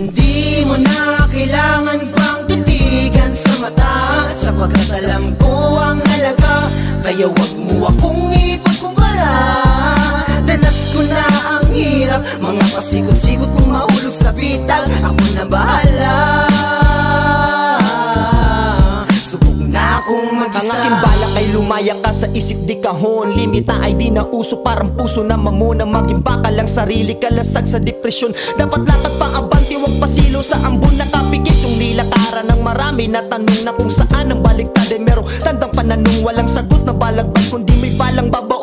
Hindi mo na kailangan pang titigan sa mata, sapagkat alam ko ang halaga. Kaya wag mo akong ipagkumpara. Danas ko na ang hirap, mga pasikot-sikot kong mahulog sa bitag. Ako na bahala, subok na akong mag-isa. Ang aking balak ay lumaya ka sa isip di kahon. Limita ay di na uso, parang puso na mamuna. Maging baka lang sarili, kalasag sa depresyon. Dapat latag pang abanti, wag pasilo sa ambon. Nakapikit yung nilakaran ng marami na tanong na kung saan ang baliktad. Ay merong tandang pananong, walang sagot na balagbag, kundi may balang babaw